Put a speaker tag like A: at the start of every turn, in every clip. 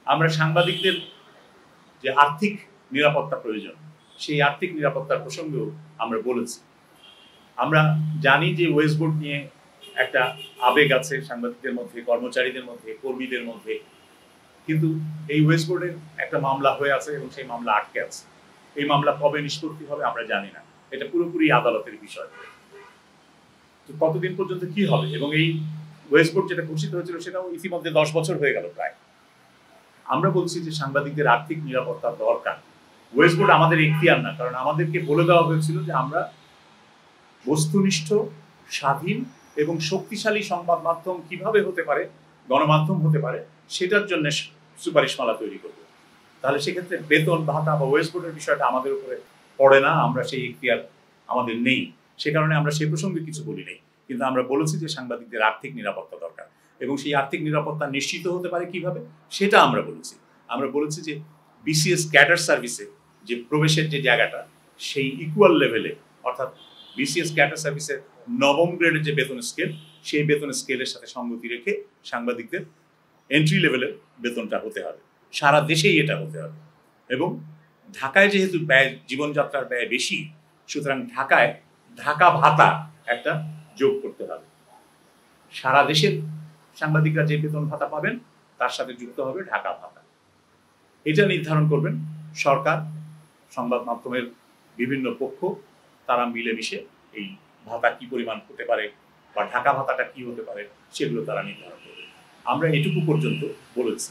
A: আমরা সাংবাদিকদের যে আর্থিক নিরাপত্তা প্রয়োজন, সেই আর্থিক নিরাপত্তার প্রসঙ্গেও আমরা বলেছি। আমরা জানি যে ওয়েস্ট বোর্ড নিয়ে একটা আবেগ আছে সাংবাদিকদের মধ্যে, কর্মচারীদের মধ্যে, কর্মীদের মধ্যে, কিন্তু এই ওয়েস্ট বোর্ডের একটা মামলা হয়ে আছে এবং সেই মামলা আটকে আছে। এই মামলা কবে নিষ্পত্তি হবে আমরা জানি না, এটা পুরোপুরি আদালতের বিষয়। তো কতদিন পর্যন্ত কি হবে, এবং এই ওয়েস্ট বোর্ড যেটা ঘোষিত হয়েছিল সেটাও ইতিমধ্যে 10 বছর হয়ে গেল প্রায়। আমরা বলছি যে সাংবাদিকদের আর্থিক নিরাপত্তা দরকার। ওয়েস্ট বোর্ড আমাদের এখতিয়ার না, কারণ আমাদেরকে বলে দেওয়া হয়েছিল যে আমরা বস্তুনিষ্ঠ, স্বাধীন এবং শক্তিশালী সংবাদ মাধ্যম কিভাবে হতে পারে, গণমাধ্যম হতে পারে, সেটার জন্য সুপারিশমালা তৈরি করব। তাহলে সেক্ষেত্রে বেতন ভাতা বা ওয়েস্ট বোর্ডের বিষয়টা আমাদের উপরে পড়ে না, আমরা সেই এখতিয়ার আমাদের নেই, সে কারণে আমরা সেই প্রসঙ্গে কিছু বলি নেই। কিন্তু আমরা বলেছি যে সাংবাদিকদের আর্থিক নিরাপত্তা দরকার, এবং সেই আর্থিক নিরাপত্তা নিশ্চিত হতে পারে কিভাবে সেটা আমরা বলেছি। আমরা বলেছি যে বিসিএস ক্যাডার সার্ভিসে যে প্রবেশের যে জায়গাটা, সেই ইকুয়াল লেভেলে, অর্থাৎ বিসিএস ক্যাডার সার্ভিসের 9ম গ্রেডের যে বেতন স্কেল, সেই বেতন স্কেলের সাথে সঙ্গতি রেখে সাংবাদিকদের এন্ট্রি লেভেলের বেতনটা হতে হবে। সারা দেশেই এটা হতে হবে। এবং ঢাকায় যেহেতু ব্যয়, জীবনযাত্রার ব্যয় বেশি, সুতরাং ঢাকায় ঢাকা ভাতা একটা যোগ করতে হবে। সারা দেশের সাংবাদিকরা যে বেতন ভাতা পাবেন তার সাথে যুক্ত হবে ঢাকা ভাতা। এটা নির্ধারণ করবেন সরকার, সংবাদ মাধ্যমের বিভিন্ন পক্ষ, তারা মিলেমিশে এই ভাতা কি পরিমাণ হতে পারে বা ঢাকা ভাতাটা কি হতে পারে সেগুলো তারা নির্ধারণ করবে। আমরা এটুকু পর্যন্ত বলেছি।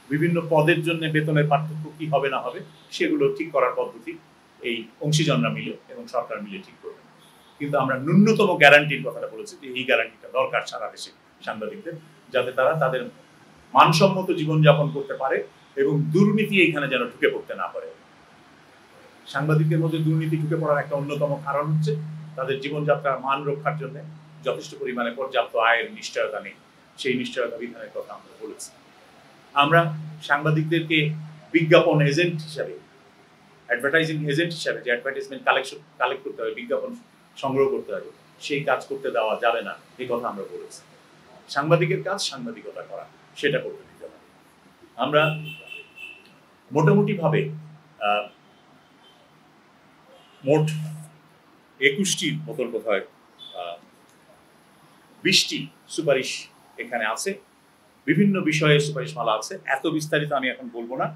A: বিভিন্ন পদের জন্য বেতনের পার্থক্য কি হবে না হবে সেগুলো ঠিক করার পদ্ধতি এই অংশীজনরা মিলে এবং সরকার মিলে ঠিক করবে। কিন্তু আমরা ন্যূনতম গ্যারান্টির কথাটা বলেছি যে এই গ্যারান্টিটা দরকার সারা দেশে সাংবাদিকদের, যাতে তারা তাদের মানসম্মত জীবনযাপন করতে পারে এবং দুর্নীতি এইখানে যেন ঢুকে পড়তে না পারে। সাংবাদিকদের মধ্যে দুর্নীতি ঢুকে পড়ার একটা অন্যতম কারণ হচ্ছে তাদের জীবনযাত্রার মান রক্ষার জন্য যথেষ্ট পরিমাণে পর্যাপ্ত আয়ের নিশ্চয়তা নেই। সেই নিশ্চয়তা বিধানের কথা আমরা বলেছি। আমরা সাংবাদিকদেরকে বিজ্ঞাপন এজেন্ট হিসাবে, অ্যাডভার্টাইজিং এজেন্ট হিসাবে, যে অ্যাডভার্টাইজমেন্ট কালেক্ট করতে হবে, বিজ্ঞাপন সংগ্রহ করতে হবে, সেই কাজ করতে দেওয়া যাবে না, এই কথা আমরা বলেছি। সাংবাদিকের কাজ সাংবাদিকতা করা, সেটা করতে দিতে হবে। আমরা মোটামুটিভাবে মোট 21টির মতন বোধহয় 20টি সুপারিশ এখানে আছে, বিভিন্ন বিষয়ে সুপারিশমালা আছে। এত বিস্তারিত আমি এখন বলবো না।